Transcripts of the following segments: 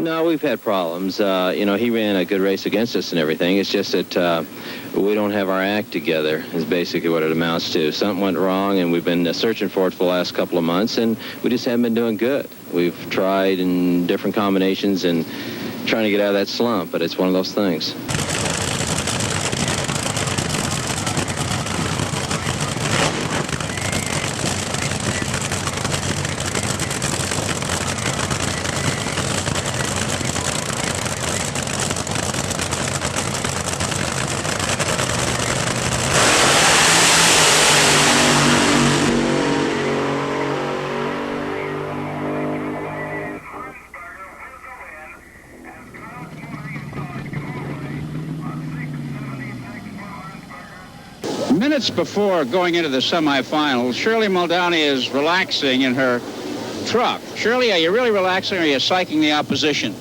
No, we've had problems. He ran a good race against us and everything. It's just that we don't have our act together is basically what it amounts to. Something went wrong, and we've been searching for it for the last couple of months, and we just haven't been doing good. We've tried in different combinations and trying to get out of that slump, but it's one of those things. Minutes before going into the semifinals, Shirley Muldowney is relaxing in her truck. Shirley, are you really relaxing or are you psyching the opposition?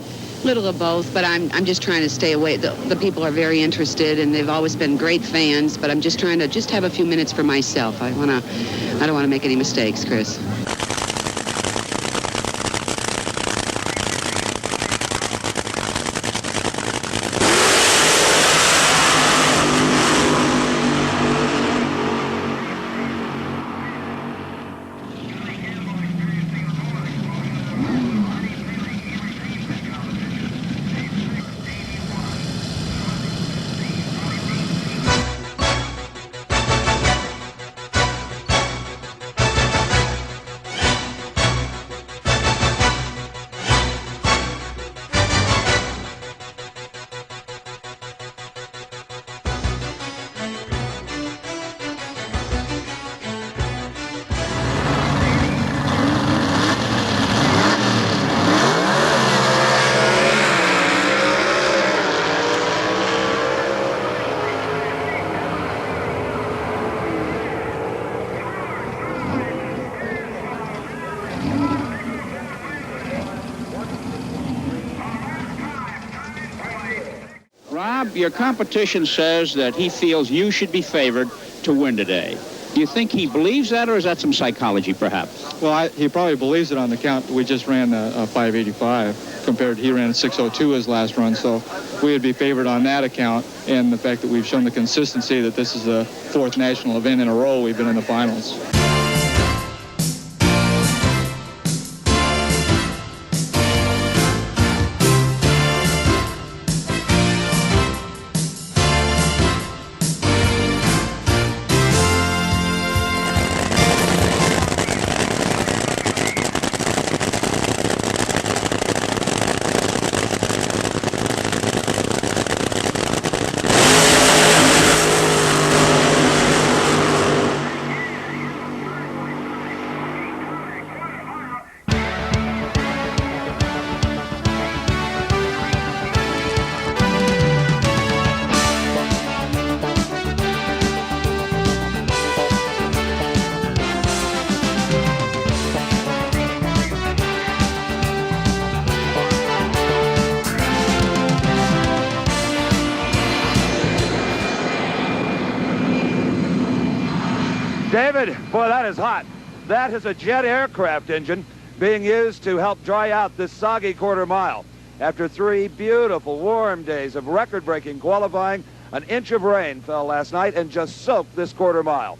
Little of both, but I'm just trying to stay away. The people are very interested, and they've always been great fans, but I'm just trying to just have a few minutes for myself. I don't want to make any mistakes, Chris. Rob, your competition says that he feels you should be favored to win today. Do you think he believes that, or is that some psychology, perhaps? Well, he probably believes it on the count. We just ran a 585 compared to he ran a 602 his last run, so we would be favored on that account, and the fact that we've shown the consistency that this is the fourth national event in a row we've been in the finals. David, boy, that is hot. That is a jet aircraft engine being used to help dry out this soggy quarter mile. After 3 beautiful warm days of record-breaking qualifying, an inch of rain fell last night and just soaked this quarter mile.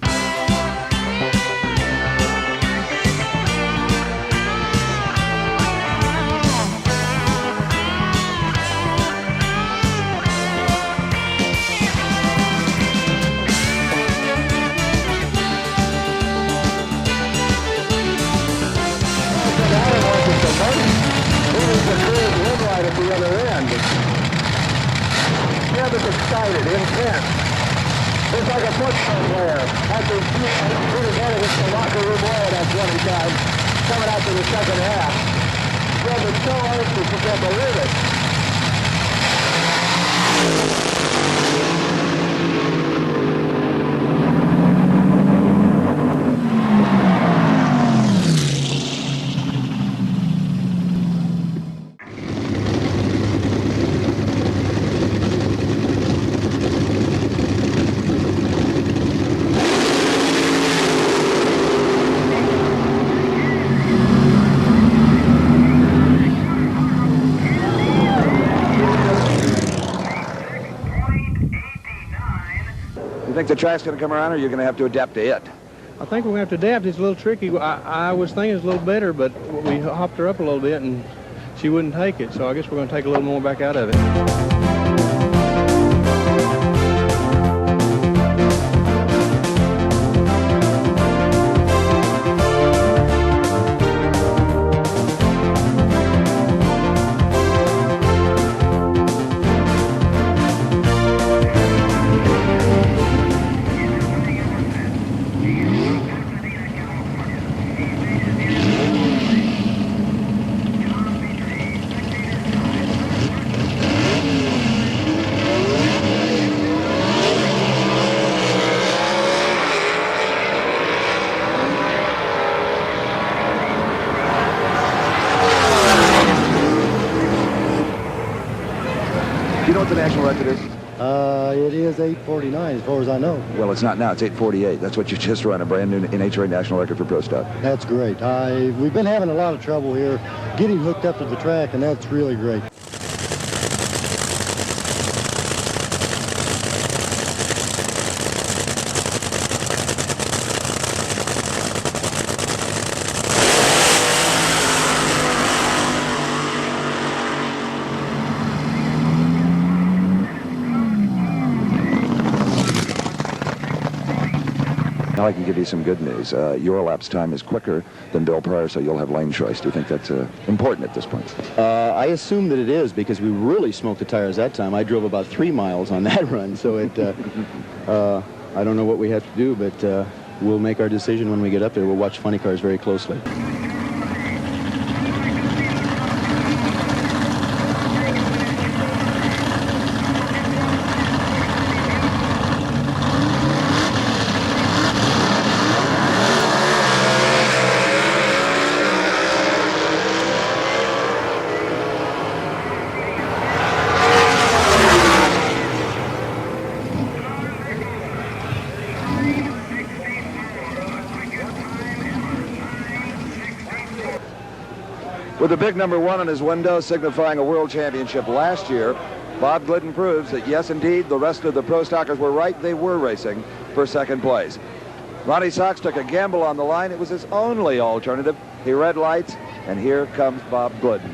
At the other end. Yeah, but excited, intense. It's like a football player after his head against the locker room wall that 20 times, coming out to the second half. Yeah, but so anxious you can't believe it. think the track's going to come around, or you're going to have to adapt to it? I think we're going to have to adapt. It's a little tricky. I was thinking it's a little better, but we hopped her up a little bit, and she wouldn't take it. So I guess we're going to take a little more back out of it. Do you know what the national record is? It is 8:49 as far as I know. Well, it's not now. It's 8:48. That's what you just run, a brand new NHRA national record for Pro Stock. That's great. We've been having a lot of trouble here getting hooked up to the track, and that's really great. Now I can give you some good news. Your elapsed time is quicker than Bill Pryor, so you'll have lane choice. Do you think that's important at this point? I assume that it is, because we really smoked the tires that time. I drove about 3 miles on that run, so it. I don't know what we have to do, but we'll make our decision when we get up there. We'll watch funny cars very closely. With the big number 1 on his window signifying a world championship last year, Bob Glidden proves that yes, indeed, the rest of the Pro Stockers were right. They were racing for second place. Ronnie Sox took a gamble on the line. It was his only alternative. He red lights, and here comes Bob Glidden.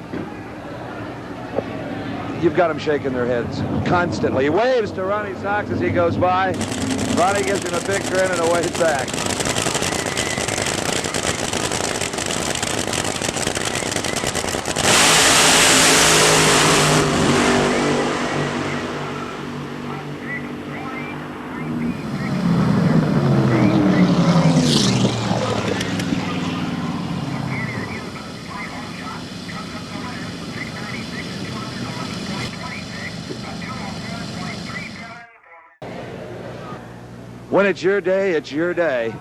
You've got them shaking their heads constantly. He waves to Ronnie Sox as he goes by. Ronnie gives him a big grin and a wave back. When it's your day, it's your day.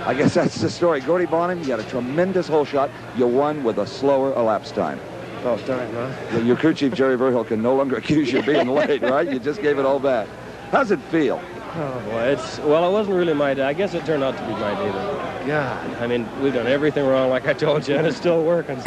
I guess that's the story. Gordy Bonham, you had a tremendous hole shot. You won with a slower elapsed time. Oh, darn, huh? Your crew chief, Jerry Verhill, can no longer accuse you of being late, right? You just gave it all back. How's it feel? Oh, boy, well, it wasn't really my day. I guess it turned out to be my day, though. God, I mean, we've done everything wrong, like I told you, and it's still working.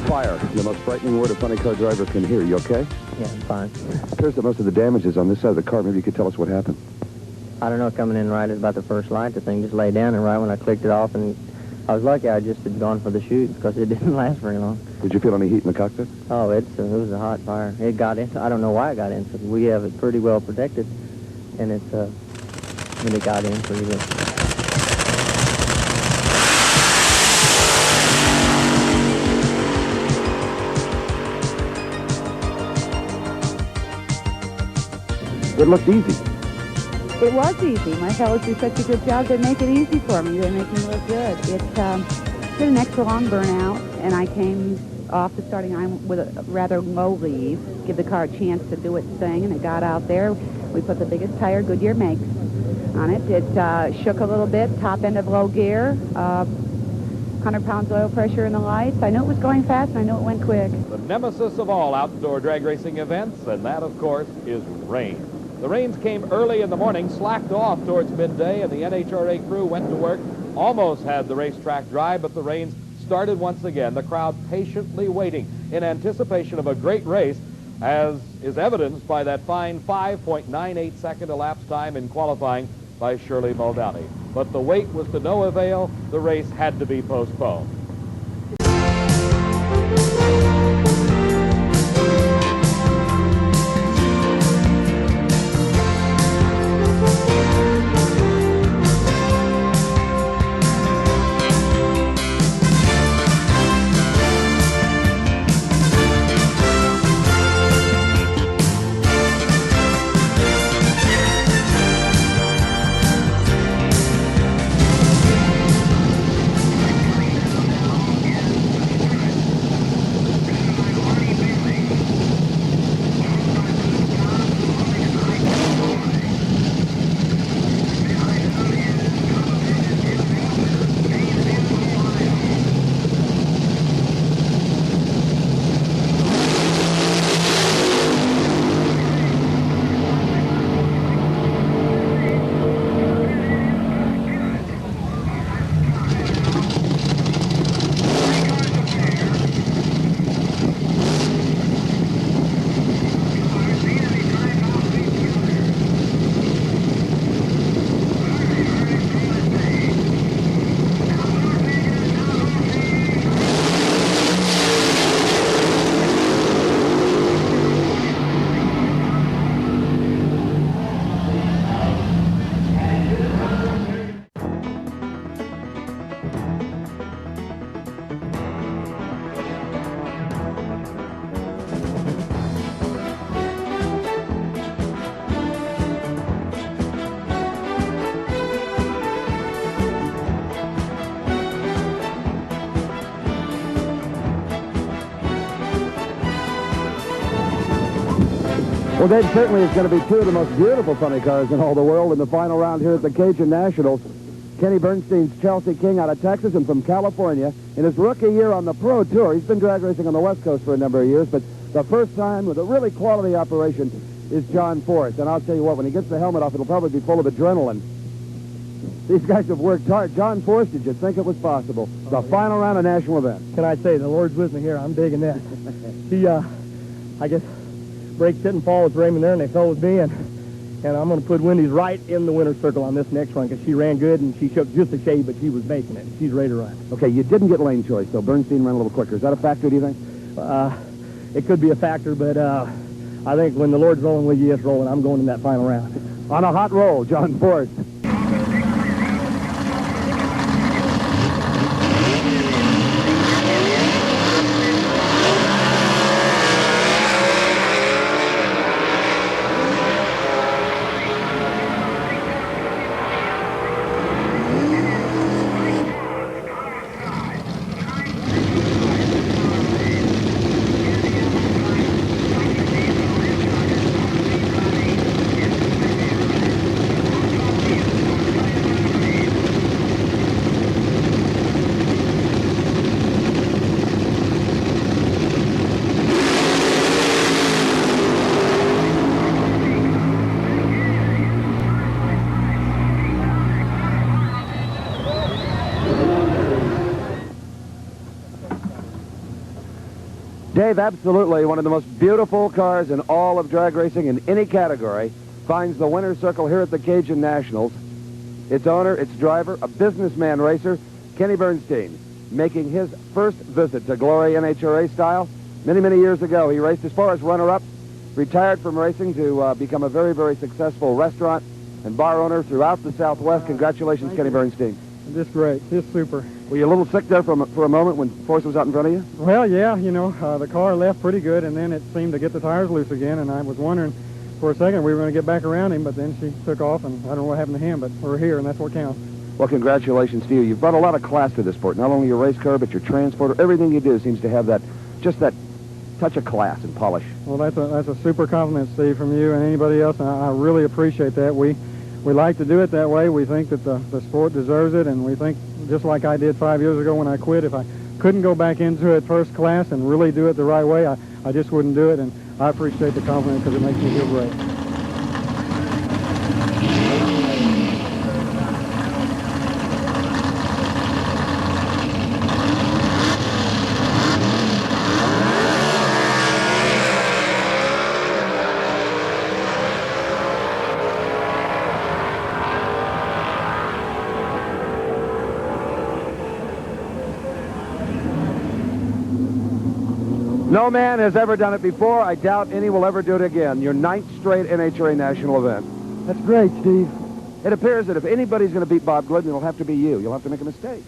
Fire, the most frightening word a funny car driver can hear. You okay? Yeah, I'm fine. It appears that most of the damage is on this side of the car. Maybe you could tell us what happened. I don't know, coming in right at about the first light, the thing just lay down, and right when I clicked it off, and I was lucky I just had gone for the chute because it didn't last very long. Did you feel any heat in the cockpit? Oh, it was a hot fire. It got in. I don't know why it got in. But we have it pretty well protected, and when it got in pretty good. It looked easy. It was easy. My fellows do such a good job. They make it easy for me. They make me look good. It did an extra long burnout, and I came off the starting line with a rather low leave, give the car a chance to do its thing, and it got out there. We put the biggest tire Goodyear makes on it. It shook a little bit, top end of low gear, 100 pounds oil pressure in the lights. I knew it was going fast, and I knew it went quick. The nemesis of all outdoor drag racing events, and that, of course, is rain. The rains came early in the morning, slacked off towards midday, and the NHRA crew went to work, almost had the racetrack dry, but the rains started once again, the crowd patiently waiting in anticipation of a great race, as is evidenced by that fine 5.98-second elapsed time in qualifying by Shirley Muldowney. But the wait was to no avail. The race had to be postponed. Well, Dave, certainly it's going to be two of the most beautiful funny cars in all the world in the final round here at the Cajun Nationals. Kenny Bernstein's Chelsea King out of Texas and from California. In his rookie year on the Pro Tour, he's been drag racing on the West Coast for a number of years, but the first time with a really quality operation is John Force. And I'll tell you what, when he gets the helmet off, it'll probably be full of adrenaline. These guys have worked hard. John Force, did you think it was possible? The final round of national event. Can I say, the Lord's with me here. I'm digging that. He, I guess, Brake didn't fall with Raymond there, and they fell with me, and I'm going to put Wendy's right in the winner's circle on this next one because she ran good, and she shook just a shade, but she was making it. She's ready to run. Okay, you didn't get lane choice, so Bernstein ran a little quicker. Is that a factor, do you think? It could be a factor, but I think when the Lord's rolling with you, it's rolling. I'm going in that final round. On a hot roll, John Force. Dave, absolutely one of the most beautiful cars in all of drag racing in any category. finds the winner's circle here at the Cajun Nationals. Its owner, its driver, a businessman racer, Kenny Bernstein, making his first visit to glory NHRA style. Many, many years ago, he raced as far as runner-up, retired from racing to become a very, very successful restaurant and bar owner throughout the Southwest. Congratulations, Kenny Bernstein. Just great. Just super. Were you a little sick there for a moment when Force was out in front of you? Well, yeah, you know, the car left pretty good, and then it seemed to get the tires loose again, and I was wondering for a second we were going to get back around him, but then she took off, and I don't know what happened to him, but we're here, and that's what counts. Well, congratulations to you. You've brought a lot of class to this sport. Not only your race car, but your transporter. Everything you do seems to have that touch of class and polish. Well, that's a super compliment, Steve, from you and anybody else, and I really appreciate that. We like to do it that way. We think that the sport deserves it, and we think, just like I did 5 years ago when I quit, if I couldn't go back into it first class and really do it the right way, I just wouldn't do it, and I appreciate the compliment because it makes me feel great. No man has ever done it before. I doubt any will ever do it again. Your 9th straight NHRA national event. That's great, Steve. It appears that if anybody's going to beat Bob Glidden, it'll have to be you. You'll have to make a mistake.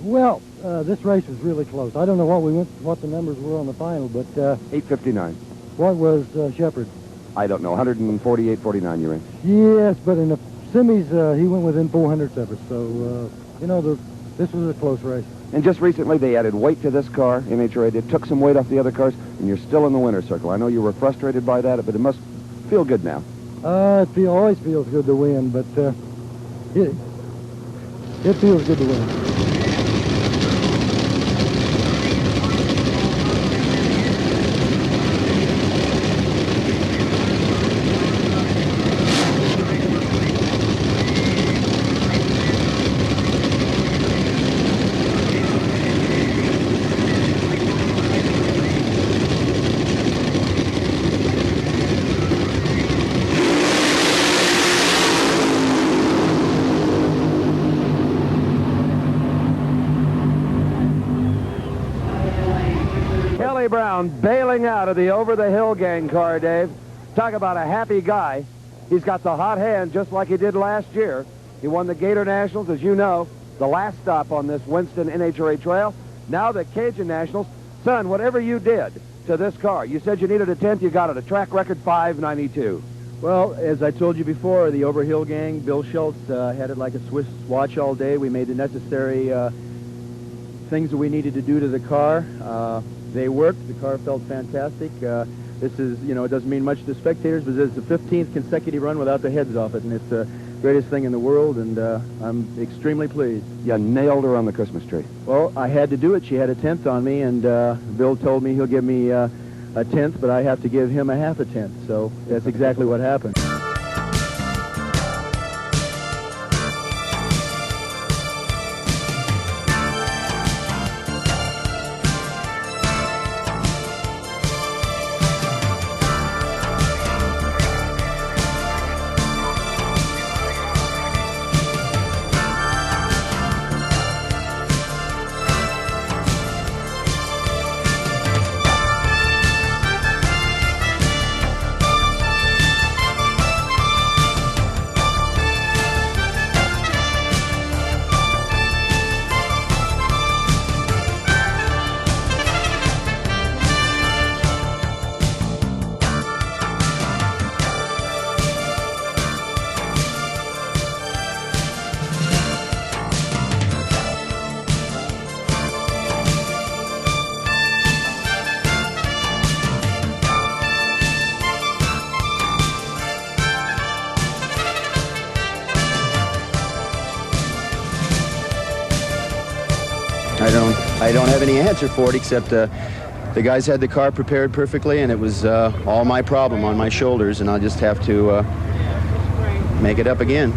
Well, this race was really close. I don't know what the numbers were on the final, but 8:59. What was Shepard? I don't know. 148.49 you're in. Yes, but in the semis, he went within 400 of us. So, you know, this was a close race. And just recently, they added weight to this car. NHRA did. Took some weight off the other cars, and you're still in the winner's circle. I know you were frustrated by that, but it must feel good now. It always feels good to win, but it feels good to win. Brown bailing out of the over-the-hill gang car, Dave. Talk about a happy guy. He's got the hot hand just like he did last year. He won the Gator Nationals, as you know, the last stop on this Winston NHRA trail. Now the Cajun Nationals. Son, whatever you did to this car, you said you needed a 10th, you got it. A track record 592. Well, as I told you before, the Overhill gang, Bill Schultz, had it like a Swiss watch all day. We made the necessary things that we needed to do to the car. They worked. The car felt fantastic. This is, you know, it doesn't mean much to spectators, but it's the 15th consecutive run without the heads off it, and it's the greatest thing in the world, and I'm extremely pleased. You nailed her on the Christmas tree. Well, I had to do it. She had a 10th on me, and Bill told me he'll give me a 10th, but I have to give him a half a 10th, so that's exactly what happened. I don't have any answer for it except the guys had the car prepared perfectly, and it was all my problem on my shoulders, and I'll just have to make it up again.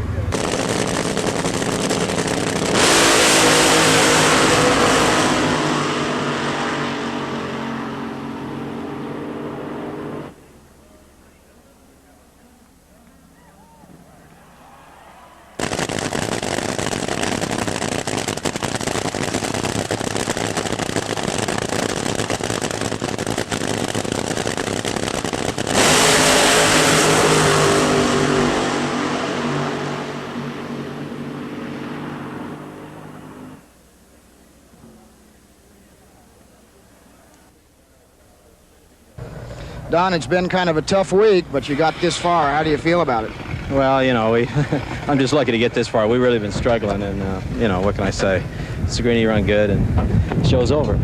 Don, it's been kind of a tough week, but you got this far. How do you feel about it? Well, you know, I'm just lucky to get this far. We've really been struggling, and, you know, what can I say? Sagrini run good, and the show's over.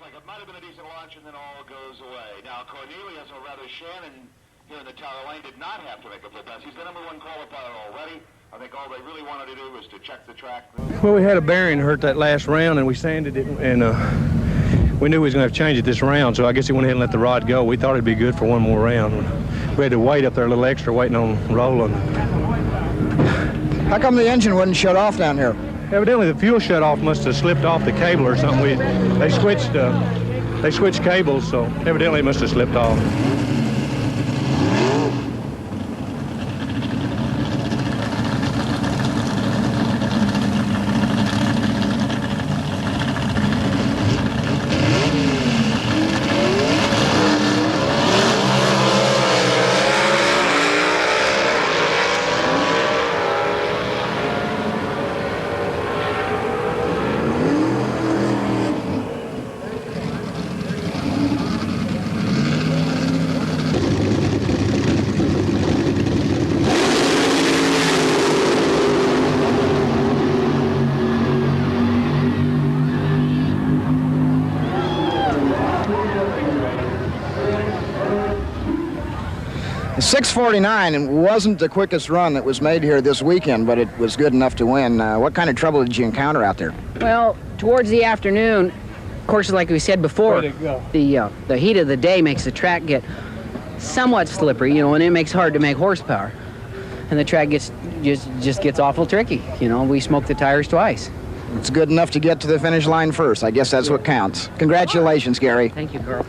Like it might have been a decent launch, and then all goes away. Now, Cornelius, or rather Shannon, here in the Tower Lane, did not have to make a full pass. He's the #1 qualifier already. I think all they really wanted to do was to check the track. Well, we had a bearing hurt that last round, and we sanded it, and we knew we was going to have to change it this round, so I guess he went ahead and let the rod go. We thought it'd be good for one more round. We had to wait up there a little extra, waiting on rolling. How come the engine wouldn't shut off down here? Evidently, the fuel shut-off must have slipped off the cable or something. They switched cables, so evidently it must have slipped off. .649 wasn't the quickest run that was made here this weekend, but it was good enough to win. What kind of trouble did you encounter out there? Well, towards the afternoon, of course, like we said before, the heat of the day makes the track get somewhat slippery, you know, and it makes it hard to make horsepower. And the track just gets awful tricky. You know, we smoked the tires twice. It's good enough to get to the finish line first. I guess that's what counts. Congratulations, Gary. Thank you, Carl.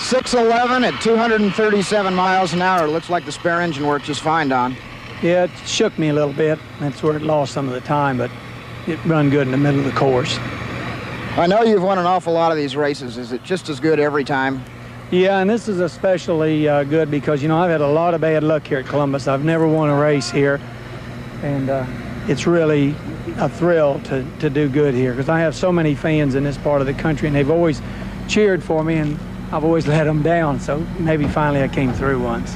.611 at 237 miles an hour. Looks like the spare engine works just fine, Don. Yeah, it shook me a little bit. That's where it lost some of the time, but it run good in the middle of the course. I know you've won an awful lot of these races. Is it just as good every time? Yeah, and this is especially good because, you know, I've had a lot of bad luck here at Columbus. I've never won a race here, and it's really a thrill to do good here because I have so many fans in this part of the country, and they've always cheered for me, and I've always let them down, so maybe finally I came through once.